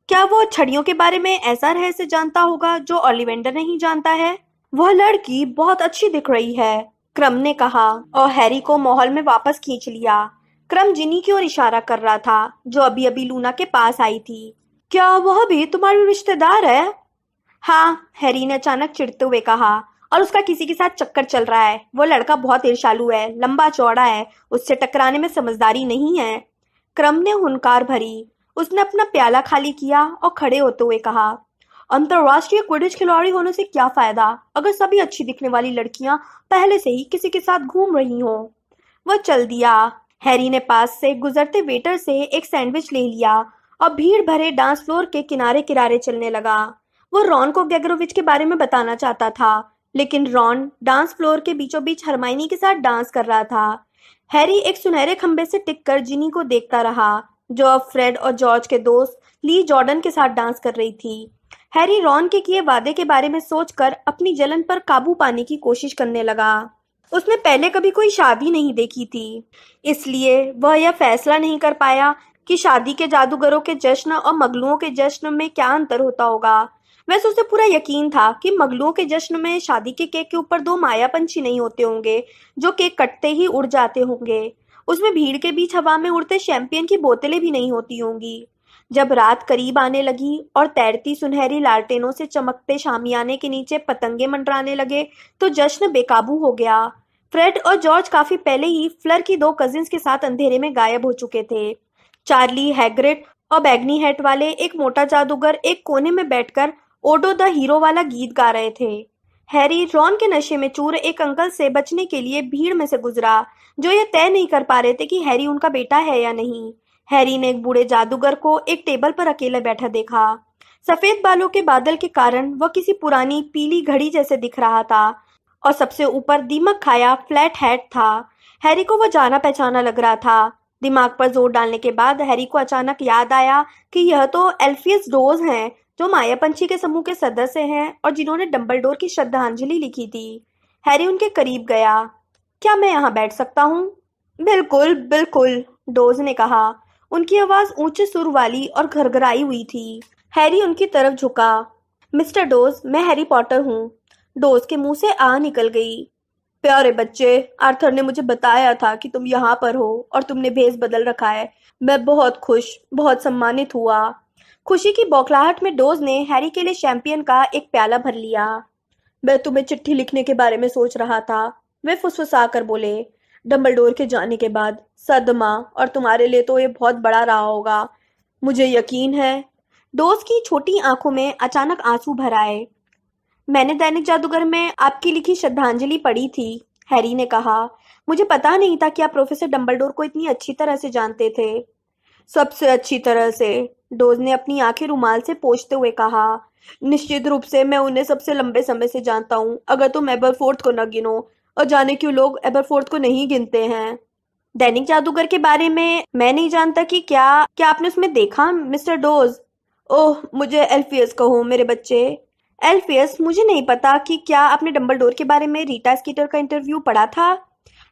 क्या वो छड़ियों के बारे में ऐसा रहस्य जानता होगा जो ओलिवेंडर नहीं जानता है? वह लड़की बहुत अच्छी दिख रही है, क्रम ने कहा और हैरी को माहौल में वापस खींच लिया। क्रम जिनी की ओर इशारा कर रहा था, जो अभी अभी लूना के पास आई थी। क्या वह भी तुम्हारी रिश्तेदार है? हाँ, हैरी ने अचानक चिढ़ते हुए कहा। और उसका किसी के साथ चक्कर चल रहा है। वो लड़का बहुत ईर्ष्यालु है, लंबा चौड़ा है, उससे टकराने में समझदारी नहीं है। क्रम ने हुनकार भरी। उसने अपना प्याला खाली किया और खड़े होते हुए कहा, अंतरराष्ट्रीय क्विडिच खिलाड़ी होने से क्या फायदा अगर सभी अच्छी दिखने वाली लड़कियां पहले से ही किसी के साथ घूम रही हों। वह चल दिया। हैरी ने पास से गुजरते वेटर से एक सैंडविच ले लिया और भीड़ भरे डांस फ्लोर के किनारे किनारे चलने लगा। वो रॉन को ग्रेगोरोविच के बारे में बताना चाहता था, लेकिन रॉन डांस फ्लोर के बीचों बीच हरमाइनी के साथ डांस कर रहा था। हैरी एक सुनहरे खंबे से टिककर जिनी को देखता रहा, जो अब फ्रेड और जॉर्ज के दोस्त ली जॉर्डन के साथ डांस कर रही थी। हैरी रॉन के किए वादे के बारे में सोचकर अपनी जलन पर काबू पाने की कोशिश करने लगा। उसने पहले कभी कोई शादी नहीं देखी थी, इसलिए वह यह फैसला नहीं कर पाया कि शादी के जादूगरों के जश्न और मगलुओं के जश्न में क्या अंतर होता होगा। वैसे उसे पूरा यकीन था कि मगलुओं के जश्न में शादी के केक के ऊपर दो माया पंछी नहीं होते होंगे जो केक कटते ही उड़ जाते होंगे। उसमें भीड़ के बीच हवा में उड़ते शैंपियन की बोतलें भी नहीं होती होंगी। जब रात करीब आने लगी और तैरती सुनहरी लालटेनों से चमकते शामियाने के नीचे पतंगे मंडराने लगे, तो जश्न बेकाबू हो गया। फ्रेड और जॉर्ज काफी पहले ही फ्लर की दो कजिन्स के साथ अंधेरे में गायब हो चुके थे। चार्ली, हैग्रिड और बैगनी हैट वाले एक मोटा जादूगर एक कोने में बैठकर ओडो द हीरो वाला गीत गा रहे थे। हैरी रॉन के नशे में चूर एक अंकल से बचने के लिए भीड़ में से गुजरा, जो ये तय नहीं कर पा रहे थे कि हैरी उनका बेटा है या नहीं। हैरी ने एक बूढ़े जादूगर को एक टेबल पर अकेले बैठा देखा। सफेद बालों के बादल के कारण वह किसी पुरानी पीली घड़ी जैसे दिख रहा था और सबसे ऊपर दीमक खाया फ्लैट हैट था। हैरी को वह जाना पहचाना लग रहा था। दिमाग पर जोर डालने के बाद हैरी को अचानक याद आया कि यह तो एल्फियस डोज हैं, जो माया पंछी के समूह के सदस्य हैं और जिन्होंने डंबलडोर की श्रद्धांजलि लिखी थी। हैरी उनके करीब गया। क्या मैं यहाँ बैठ सकता हूँ? बिल्कुल बिल्कुल, डोज ने कहा। उनकी आवाज ऊंचे सुर वाली और घरघराई हुई थी। हैरी उनकी तरफ झुका। मिस्टर डोज, मैं हैरी पॉटर हूँ। डोज के मुंह से आ निकल गई। प्यारे बच्चे, आर्थर ने मुझे बताया था कि तुम यहाँ पर हो और तुमने भेष बदल रखा है। मैं बहुत खुश, बहुत सम्मानित हुआ। खुशी की बौखलाहट में डोज ने हैरी के लिए शैंपियन का एक प्याला भर लिया। मैं तुम्हें चिट्ठी लिखने के बारे में सोच रहा था, वे फुसफुसा कर बोले। डंबलडोर के जाने के बाद सदमा, और तुम्हारे लिए तो ये बहुत बड़ा रहा होगा, मुझे यकीन है। डोज की छोटी आंखों में अचानक आंसू भर आए। मैंने दैनिक जादूगर में आपकी लिखी श्रद्धांजलि पढ़ी थी, हैरी ने कहा। मुझे पता नहीं था कि आप प्रोफेसर डंबलडोर को इतनी अच्छी तरह से जानते थे। सबसे अच्छी तरह से, डोज ने अपनी आंखें रुमाल से पोंछते हुए कहा। निश्चित रूप से मैं उन्हें सबसे लंबे समय से जानता हूँ, अगर तुम एबरफोर्थ को न गिनो, और जाने क्यों लोग एबरफोर्थ को नहीं गिनते हैं। दैनिक जादूगर के बारे में मैं नहीं जानता कि क्या क्या आपने उसमें देखा, मिस्टर डोज? ओह, मुझे एल्फियस कहो मेरे बच्चे। एल्फियस, मुझे नहीं पता कि क्या आपने डंबलडोर के बारे में रीटा स्कीटर का इंटरव्यू पढ़ा था?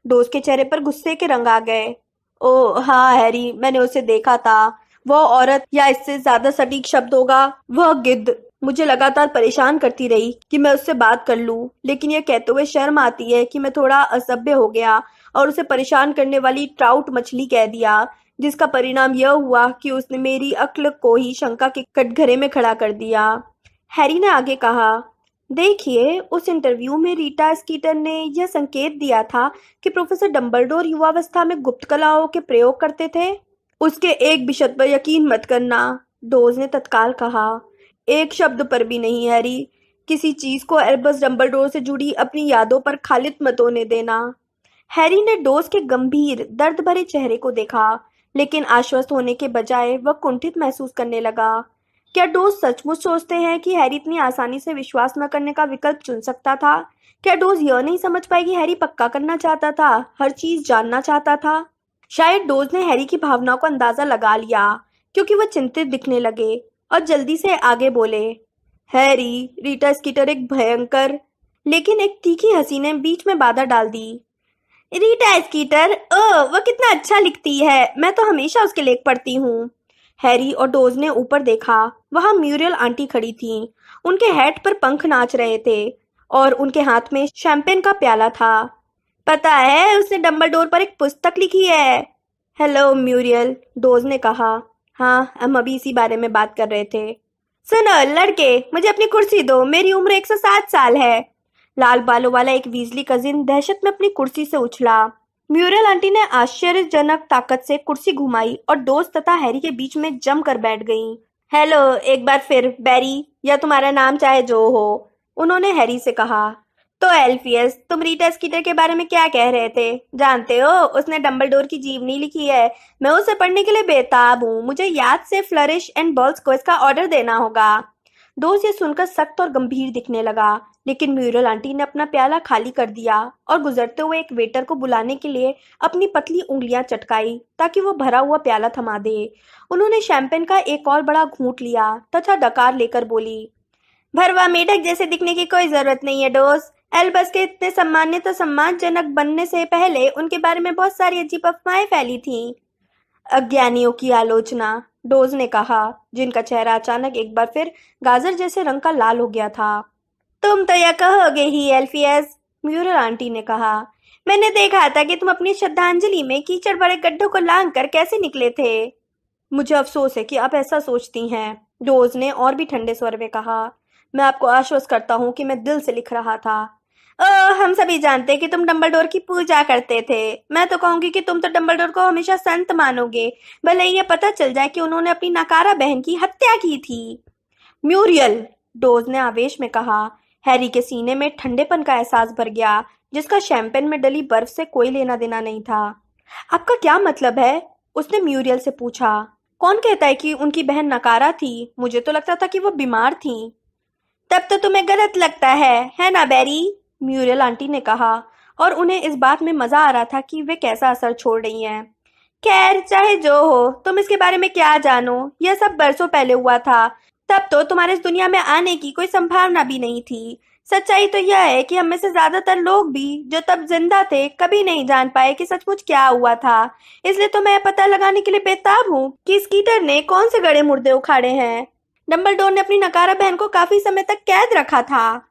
डोज के चेहरे पर गुस्से के रंग आ गए। ओह हाँ हैरी, मैंने उसे देखा था। वह औरत, या इससे ज्यादा सटीक शब्द होगा वह गिद्ध, मुझे लगातार परेशान करती रही कि मैं उससे बात कर लूं, लेकिन यह कहते हुए शर्म आती है कि मैं थोड़ा असभ्य हो गया और उसे परेशान करने वाली ट्राउट मछली कह दिया, जिसका परिणाम यह हुआ कि उसने मेरी अक्ल को ही शंका के कटघरे में खड़ा कर दिया। हैरी ने आगे कहा, देखिए, उस इंटरव्यू में रीटा स्कीटर ने यह संकेत दिया था कि प्रोफेसर डंबलडोर युवावस्था में गुप्त कलाओं के प्रयोग करते थे। उसके एक भी शब्द पर यकीन मत करना, डोज ने तत्काल कहा। एक शब्द पर भी नहीं हैरी। किसी चीज को एल्बस डंबलडोर से जुड़ी अपनी यादों पर खालिद मत होने देना। हैरी ने डोज के गंभीर दर्द भरे चेहरे को देखा, लेकिन आश्वस्त होने के बजाय वह कुंठित महसूस करने लगा। क्या डोज सचमुच सोचते हैं कि हैरी इतनी आसानी से विश्वास न करने का विकल्प चुन सकता था? क्या डोज यह नहीं समझ पाए कि हैरी पक्का करना चाहता था, हर चीज जानना चाहता था? शायद डोज ने हैरी की भावनाओं का अंदाजा लगा लिया, क्योंकि वह चिंतित दिखने लगे और जल्दी से आगे बोले। हैरी, रीटा स्कीटर एक भयंकर, लेकिन एक तीखी हंसी ने बीच में बाधा डाल दी। रीटा स्कीटर, ओह वह कितना अच्छा लिखती है, मैं तो हमेशा उसके लेख पढ़ती हूँ। हैरी और डोज ने ऊपर देखा। वहां म्यूरियल आंटी खड़ी थीं। उनके हेड पर पंख नाच रहे थे और उनके हाथ में शैंपेन का प्याला था। पता है, उसने डंबलडोर पर एक पुस्तक लिखी है। हेलो म्यूरियल, डोज ने कहा। हाँ, हम अभी इसी बारे में बात कर रहे थे। सुनो लड़के, मुझे अपनी कुर्सी दो, मेरी उम्र 107 साल है। लाल बालों वाला एक वीजली कजिन दहशत में अपनी कुर्सी से उछला। म्यूरल आंटी ने आश्चर्यजनक ताकत से कुर्सी घुमाई और दोस्त तथा हैरी के बीच में जमकर बैठ गईं। हेलो, एक बार फिर बैरी, या तुम्हारा नाम चाहे जो हो, उन्होंने हैरी से कहा। तो एल्फियस, तुम रीटा स्कीटर के बारे में क्या कह रहे थे? जानते हो, उसने डंबलडोर की जीवनी लिखी है। मैं उसे पढ़ने के लिए बेताब हूँ। मुझे याद से फ्लरिश एंड बॉल्स को इसका ऑर्डर देना होगा। दोस्त ये सुनकर सख्त और गंभीर दिखने लगा, लेकिन म्यूरल आंटी ने अपना प्याला खाली कर दिया और गुजरते हुए एक वेटर को बुलाने के लिए अपनी पतली उंगलियां चटकाई ताकि वो भरा हुआ प्याला थमा दे। उन्होंने शैंपेन का एक और बड़ा घूंट लिया तथा डकार लेकर बोली, भरवा मेढक जैसे दिखने की कोई जरूरत नहीं है दोस्त। एल्बस के इतने सम्मानित और सम्मानजनक बनने से पहले उनके बारे में बहुत सारी अजीब अफवाहें फैली थीं। अज्ञानियों की आलोचना, डोज ने कहा, जिनका चेहरा अचानक एक बार फिर गाजर जैसे रंग का लाल हो गया था। तुम तो यह कहोगे ही एल्फियस, म्यूरल आंटी ने कहा। मैंने देखा था कि तुम अपनी श्रद्धांजलि में कीचड़ भरे गड्ढों को लांग कर कैसे निकले थे। मुझे अफसोस है कि आप ऐसा सोचती हैं, डोज ने और भी ठंडे स्वर में कहा। मैं आपको आश्वस्त करता हूँ कि मैं दिल से लिख रहा था। हम सभी जानते कि तुम डंबलडोर की पूजा करते थे। मैं तो कहूंगी कि तुम तो डंबलडोर को हमेशा संत मानोगे, भले ही ये पता चल जाए कि उन्होंने अपनी नकारा बहन की हत्या की थी। म्यूरियल, डोज ने आवेश में कहा। हैरी के सीने में ठंडेपन का एहसास भर गया, जिसका शैंपेन में डली बर्फ से कोई लेना देना नहीं था। आपका क्या मतलब है? उसने म्यूरियल से पूछा। कौन कहता है कि उनकी बहन नकारा थी? मुझे तो लगता था कि वो बीमार थी। तब तो तुम्हें गलत लगता है ना बैरी? म्यूरियल आंटी ने कहा, और उन्हें इस बात में मजा आ रहा था कि वे कैसा असर छोड़ रही हैं। खैर, चाहे जो हो, तुम इसके बारे में क्या जानो? यह सब बरसों पहले हुआ था। तब तो तुम्हारे इस दुनिया में आने की कोई संभावना भी नहीं थी। सच्चाई तो यह है कि हम में से ज्यादातर लोग भी जो तब जिंदा थे कभी नहीं जान पाए कि सचमुच क्या हुआ था। इसलिए तो मैं पता लगाने के लिए बेताब हूँ कि स्कीटर ने कौन से गड़े मुर्दे उखाड़े हैं। डंबलडोर ने अपनी नकारा बहन को काफी समय तक कैद रखा था।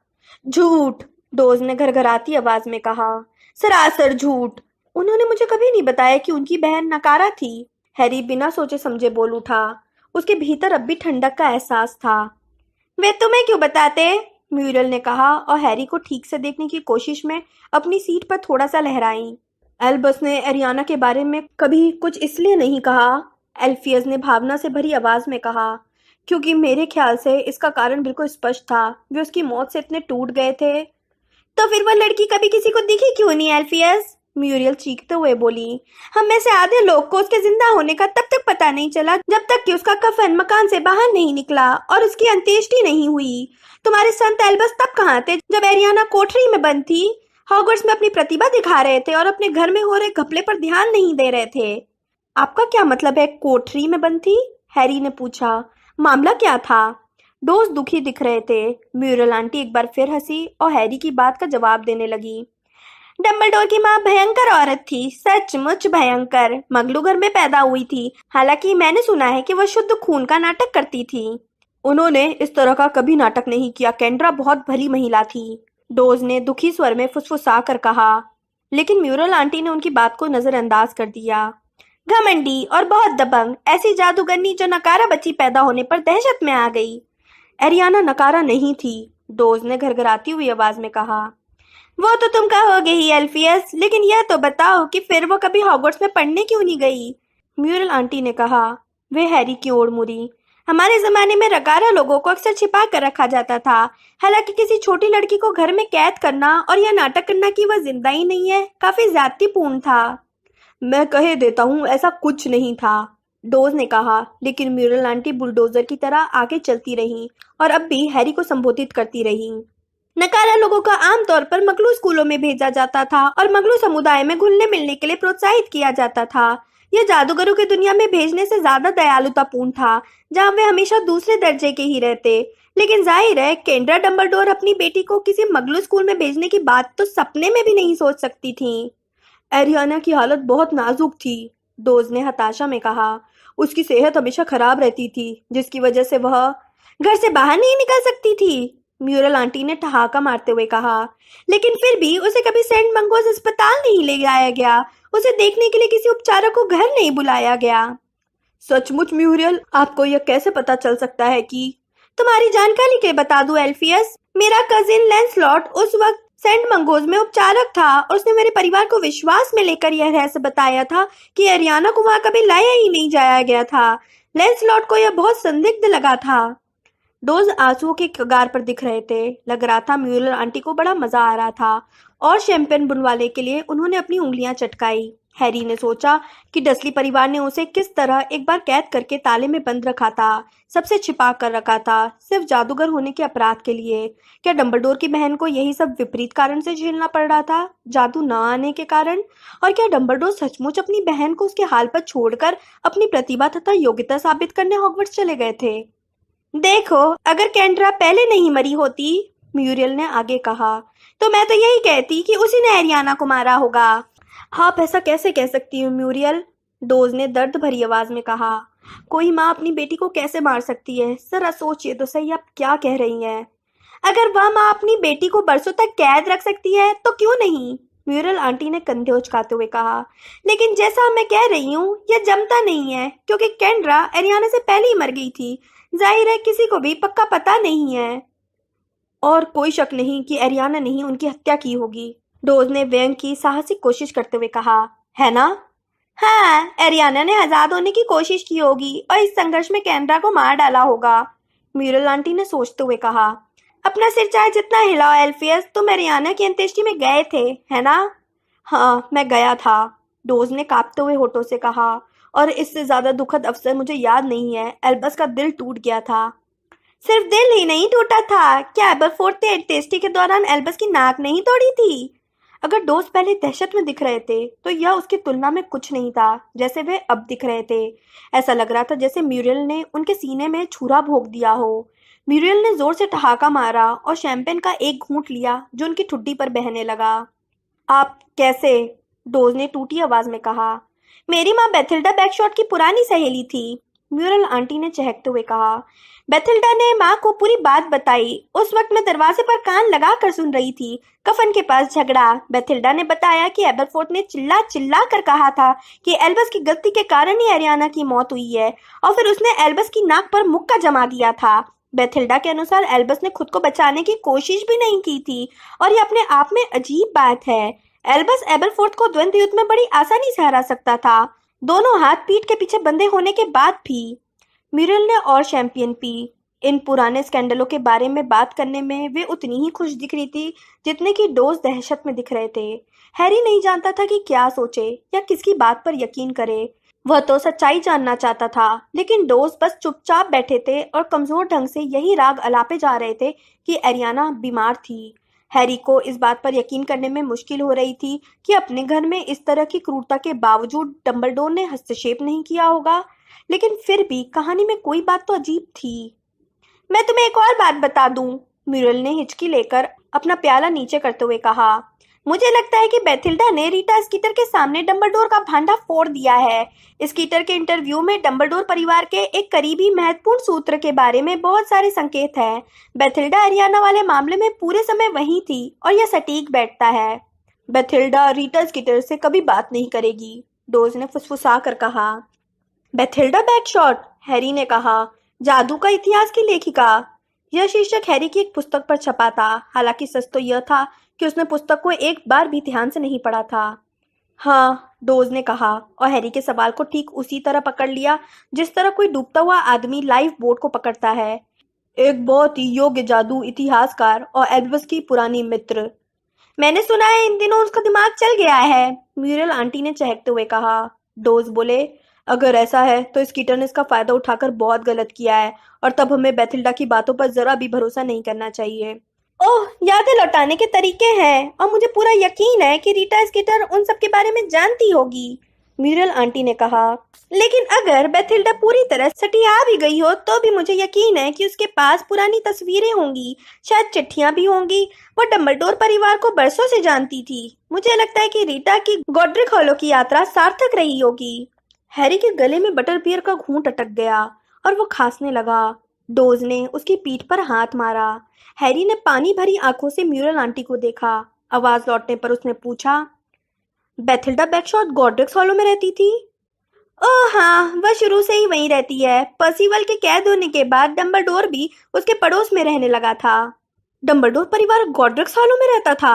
झूठ, डोज ने घरघराती आवाज में कहा। सरासर झूठ। उन्होंने मुझे कभी नहीं बताया कि उनकी बहन नकारा थी। हैरी बिना सोचे समझे बोल उठा। उसके भीतर अब भी ठंडक का एहसास था। वे तुम्हें क्यों बताते? म्यूरल ने कहा और हैरी को ठीक से देखने की कोशिश में अपनी सीट पर थोड़ा सा लहराई। एल्बस ने एरियाना के बारे में कभी कुछ इसलिए नहीं कहा, एल्फियस ने भावना से भरी आवाज में कहा, क्योंकि मेरे ख्याल से इसका कारण बिल्कुल स्पष्ट था। वे उसकी मौत से इतने टूट गए थे। तो फिर वह लड़की कभी किसी को दिखी क्यों नहीं एल्फियस? म्यूरियल चीखते हुए बोली। हम में से आधे लोग को उसके जिंदा होने का तब तक पता नहीं चला जब तक कि उसका कफन मकान से बाहर नहीं निकला और उसकी अंत्येष्टि नहीं हुई। तुम्हारे संत एल्बस तब कहाँ थे जब एरियाना कोठरी में बंद थी, हॉगवर्ट्स में अपनी प्रतिभा दिखा रहे थे और अपने घर में हो रहे घपले पर ध्यान नहीं दे रहे थे? आपका क्या मतलब है कोठरी में बंद थी? हैरी ने पूछा। मामला क्या था? डोज दुखी दिख रहे थे। म्यूरल आंटी एक बार फिर हंसी और हैरी की बात का जवाब देने लगी। डंबलडोर की माँ भयंकर औरत थी, सचमुच भयंकर। मगलू घर में पैदा हुई थी। हालांकि मैंने सुना है कि वह शुद्ध खून का नाटक करती थी। उन्होंने इस तरह का कभी नाटक नहीं किया। केंड्रा बहुत भली महिला थी, डोज ने दुखी स्वर में फुसफुसा कर कहा। लेकिन म्यूरल आंटी ने उनकी बात को नजरअंदाज कर दिया। घमंडी और बहुत दबंग, ऐसी जादूगरनी जो नकारा बच्ची पैदा होने पर दहशत में आ गई। एरियाना नकारा नहीं थी, डोज ने घरघराती हुई आवाज में कहा। वो तो तुम कहोगे ही एल्फियस, लेकिन यह तो बताओ कि फिर वो कभी हॉगवर्ट्स में पढ़ने क्यों नहीं गई? म्यूरल आंटी ने कहा। वे हैरी की ओर मुड़ी। हमारे जमाने में नकारा लोगों को अक्सर छिपा कर रखा जाता था। हालांकि किसी छोटी लड़की को घर में कैद करना और यह नाटक करना कि वह जिंदा ही नहीं है काफी ज्यादतीपूर्ण था। मैं कहे देता हूँ, ऐसा कुछ नहीं था, डोज ने कहा। लेकिन म्यूरल आंटी बुलडोजर की तरह आगे चलती रहीं और अब भी हैरी को संबोधित करती रहीं। नकारा लोगों को आमतौर पर मगलू स्कूलों में भेजा जाता था और मगलू समुदाय में घुलने मिलने के लिए प्रोत्साहित किया जाता था। यह जादूगरों की दुनिया में भेजने से ज्यादा दयालुतापूर्ण था, जहाँ वे हमेशा दूसरे दर्जे के ही रहते। लेकिन जाहिर है केंड्रा डंबलडोर अपनी बेटी को किसी मगलू स्कूल में भेजने की बात तो सपने में भी नहीं सोच सकती थी। एरियाना की हालत बहुत नाजुक थी, डोज ने हताशा में कहा। उसकी सेहत हमेशा खराब रहती थी, जिसकी वजह से वह घर से बाहर नहीं निकल सकती थी, म्यूरल आंटी ने ठहाका मारते हुए कहा। लेकिन फिर भी उसे कभी सेंट मंगोज अस्पताल नहीं ले जाया गया। उसे देखने के लिए किसी उपचारक को घर नहीं बुलाया गया। सचमुच म्यूरियल, आपको यह कैसे पता चल सकता है कि? तुम्हारी जानकारी के बता दूं एल्फियस, मेरा कजिन लैंसलॉट उस वक्त सेंट मंगोज में उपचारक था और उसने मेरे परिवार को विश्वास में लेकर यह रहस्य बताया था कि एरियाना को वहां कभी लाया ही नहीं जाया गया था। लैंसलॉट को यह बहुत संदिग्ध लगा था। डोज आंसुओं के कगार पर दिख रहे थे। लग रहा था म्यूरल आंटी को बड़ा मजा आ रहा था और शैंपेन बुनवाने के लिए उन्होंने अपनी उंगलियां चटकाई। हैरी ने सोचा कि डसली परिवार ने उसे किस तरह एक बार कैद करके ताले में बंद रखा था, सबसे छिपा कर रखा था, सिर्फ जादूगर होने के अपराध के लिए। क्या डंबलडोर की बहन को यही सब विपरीत कारण से झेलना पड़ रहा था, जादू न आने के कारण? और क्या डंबलडोर सचमुच अपनी बहन को उसके हाल पर छोड़कर अपनी प्रतिभा तथा योग्यता साबित करने हॉगवर्ट्स चले गए थे? देखो, अगर कैंड्रा पहले नहीं मरी होती, म्यूरियल ने आगे कहा, तो मैं तो यही कहती कि उसी ने एरियाना को मारा होगा। आप ऐसा कैसे कह सकती हो म्यूरियल? डोज ने दर्द भरी आवाज में कहा। कोई माँ अपनी बेटी को कैसे मार सकती है? जरा सोचिए तो सही, आप क्या कह रही हैं? अगर वह माँ अपनी बेटी को बरसों तक कैद रख सकती है तो क्यों नहीं? म्यूरल आंटी ने कंधे उचकाते हुए कहा। लेकिन जैसा मैं कह रही हूँ, यह जमता नहीं है, क्योंकि कैंड्रा एरियाना से पहले ही मर गई थी। जाहिर है किसी को भी पक्का पता नहीं है और कोई शक नहीं कि एरियाना ने ही उनकी हत्या की होगी। डोज ने व्यंग की साहसिक कोशिश करते हुए कहा, है ना? हाँ, एरियाना ने आजाद होने की कोशिश की होगी और इस संघर्ष में कैंड्रा को मार डाला होगा। म्यूरल आंटी ने सोचते हुए कहा। अपना सिर चाहे जितना हिलाओ एल्फियस, तुम एरियाना की अंत्येष्टि में गए थे, है ना? हाँ, मैं गया था, डोज ने कांपते हुए होठों से कहा, और इससे ज्यादा दुखद अवसर मुझे याद नहीं है। एल्बस का दिल टूट गया था। सिर्फ दिल ही नहीं टूटा था, क्या एबरफोर्थ ने अंत्येष्टि के दौरान एल्बस की नाक नहीं तोड़ी थी? अगर डोज पहले दहशत में दिख रहे थे तो यह उसकी तुलना में कुछ नहीं था जैसे वे अब दिख रहे थे। ऐसा लग रहा था जैसे म्यूरियल ने उनके सीने में छुरा भोंक दिया हो। म्यूरियल ने जोर से ठहाका मारा और शैंपेन का एक घूंट लिया जो उनकी ठुड्डी पर बहने लगा। आप कैसे? डोज ने टूटी आवाज में कहा। मेरी माँ बेथिल्डा बैकशॉट की पुरानी सहेली थी, म्यूरल आंटी ने चहकते हुए कहा। बेथिल्डा ने माँ को पूरी बात बताई। उस वक्त मैं दरवाजे पर कान लगा कर सुन रही थी। कफन के पास झगड़ा। बेथिल्डा ने बताया कि एबरफोर्थ ने चिल्ला चिल्ला कर कहा था कि एल्बस की गलती के कारण ही एरियाना की मौत हुई है, और फिर उसने एल्बस की नाक पर मुक्का जमा दिया था। बेथिल्डा के अनुसार एल्बस ने खुद को बचाने की कोशिश भी नहीं की थी, और ये अपने आप में अजीब बात है। एल्बस एबरफोर्थ को द्वंद्व युद्ध में बड़ी आसानी से हरा सकता था, दोनों हाथ पीठ के पीछे बंधे होने के बाद भी। मिरिल ने और शैंपियन पी। इन पुराने स्कैंडलों के बारे में बात करने में वे उतनी ही खुश दिख रही थी जितने कि डोज दहशत में दिख रहे थे। हैरी नहीं जानता था कि क्या सोचे या किसकी बात पर यकीन करे। वह तो सच्चाई जानना चाहता था, लेकिन डोज बस चुपचाप बैठे थे और कमजोर ढंग से यही राग अलापे जा रहे थे कि एरियाना बीमार थी। हैरी को इस बात पर यकीन करने में मुश्किल हो रही थी कि अपने घर में इस तरह की क्रूरता के बावजूद डंबलडोर ने हस्तक्षेप नहीं किया होगा, लेकिन फिर भी कहानी में कोई बात तो अजीब थी। मैं तुम्हें एक और बात बता दूं, म्यूरल ने हिचकी लेकर अपना प्याला नीचे करते हुए कहा। मुझे लगता है कि बेथिल्डा ने रीटा स्कीटर के सामने डंबलडोर का भांडा फोड़ दिया है। स्कीटर के इंटरव्यू में डंबलडोर परिवार के एक करीबी महत्वपूर्ण सूत्र के बारे में बहुत सारे संकेत हैं। बेथिल्डा एरियाना वाले मामले में पूरे समय वहीं थी और यह सटीक बैठता है। बेथिल्डा रीटा स्कीटर से कभी बात नहीं करेगी, डोज ने फुसफुसा कर कहा। बेथिल्डा बैकशॉट, हैरी ने कहा, जादू का इतिहास की लेखिका। यह शीर्षक हैरी की एक पुस्तक पर छपा था। हालांकि सच तो यह था कि उसने पुस्तक को एक बार भी ध्यान से नहीं पढ़ा था। हाँ, डोज ने कहा, और हैरी के सवाल को ठीक उसी तरह पकड़ लिया जिस तरह कोई डूबता हुआ आदमी लाइफ बोट को पकड़ता है। एक बहुत ही योग्य जादू इतिहासकार और एल्बस की पुरानी मित्र। मैंने सुना है इन दिनों उसका दिमाग चल गया है, म्यूरल आंटी ने चहकते हुए कहा। डोज बोले, अगर ऐसा है तो स्कीटर ने इसका फायदा उठाकर बहुत गलत किया है, और तब हमें बेथिल्डा की बातों पर जरा भी भरोसा नहीं करना चाहिए। ओह, यादें लौटाने के तरीके हैं, और मुझे पूरा यकीन है कि रीटा स्कीटर उन सब के बारे में जानती होगी, म्यूरल आंटी ने कहा। लेकिन अगर बेथिल्डा पूरी तरह सटिया भी गई हो तो भी मुझे यकीन है कि उसके पास पुरानी तस्वीरें होंगी, शायद चिट्ठियां भी होंगी। वो डंबलडोर परिवार को बरसों से जानती थी। मुझे लगता है कि रीटा की गॉड्रिक हॉलो की यात्रा सार्थक रही होगी। हैरी के गले में बटर बियर का घूंट अटक गया और वो खांसने लगा। डोज ने उसकी पीठ पर हाथ मारा। हैरी ने पानी भरी आंखों से म्यूरल आंटी को देखा। आवाज लौटने पर उसने पूछा, बेथिल्डा बैकशॉट गॉड्रिक्स हॉलो में रहती थी? ओह हाँ, वह शुरू से ही वहीं रहती है। पर्सिवल के कैद होने के बाद डंबलडोर भी उसके पड़ोस में रहने लगा था। डंबलडोर परिवार गॉड्रिक्स हॉलों में रहता था?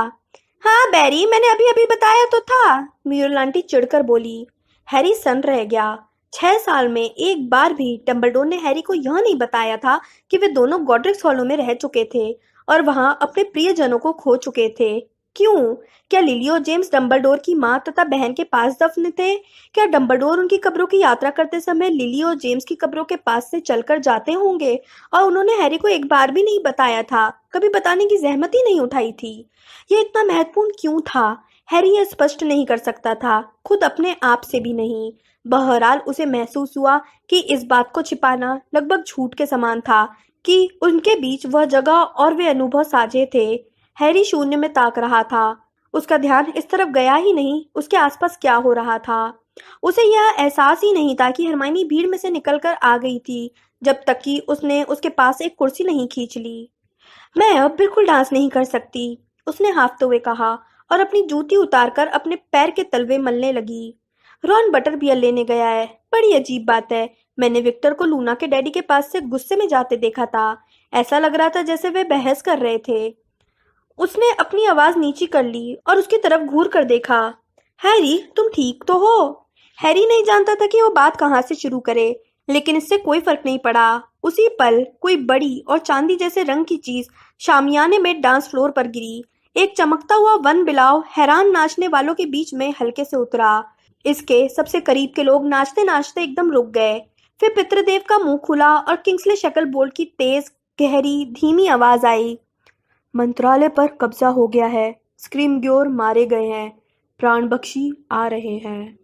हाँ बैरी, मैंने अभी अभी बताया तो था, म्यूरल आंटी चिढ़कर बोली। हैरी सन्न रह गया। 6 साल में एक बार भी डंबलडोर ने हैरी को यह नहीं बताया था कि वे दोनों गॉड्रिक्स हॉलों में रह चुके थे और वहां अपने प्रियजनों को खो चुके थे। क्यों? क्या लिली और जेम्स डंबलडोर की माँ तथा बहन के पास दफन थे? क्या डंबलडोर उनकी कब्रों की यात्रा करते समय लिली और जेम्स की कब्रों के पास से चलकर जाते होंगे और उन्होंने हैरी को एक बार भी नहीं बताया था, कभी बताने की जहमत ही नहीं उठाई थी? ये इतना महत्वपूर्ण क्यों था? हैरी यह स्पष्ट नहीं कर सकता था, खुद अपने आप से भी नहीं। बहरहाल उसे महसूस हुआ कि इस बात को छिपाना लगभग झूठ के समान था कि उनके बीच वह जगह और वे अनुभव साझे थे। हैरी शून्य में ताक रहा था। उसका ध्यान इस तरफ गया ही नहीं, उसके आसपास क्या हो रहा था। उसे यह एहसास ही नहीं था कि हरमाइनी भीड़ में से निकलकर आ गई थी, जब तक कि उसने उसके पास एक कुर्सी नहीं खींच ली। मैं अब बिल्कुल डांस नहीं कर सकती, उसने हाँफते हुए कहा और अपनी जूती उतारकर अपने पैर के तलवे मलने लगी। रॉन बटर बियर लेने गया है। बड़ी अजीब बात है, मैंने विक्टर को लूना के डैडी के पास से गुस्से में जाते देखा था। ऐसा लग रहा था जैसे वे बहस कर रहे थे। उसने अपनी आवाज नीची कर ली और उसकी तरफ घूर कर देखा। हैरी, तुम ठीक तो हो? हैरी नहीं जानता था कि वो बात कहाँ से शुरू करे, लेकिन इससे कोई फर्क नहीं पड़ा। उसी पल कोई बड़ी और चांदी जैसे रंग की चीज शामियाने में डांस फ्लोर पर गिरी। एक चमकता हुआ वन बिलाव हैरान नाचने वालों के बीच में हल्के से उतरा। इसके सबसे करीब के लोग नाचते नाचते एकदम रुक गए। फिर पितृदेव का मुंह खुला और किंग्सले शक्ल बोल्ट की तेज, गहरी, धीमी आवाज आई। मंत्रालय पर कब्जा हो गया है। स्क्रीमग्योर मारे गए हैं। प्राणबख्शी आ रहे हैं।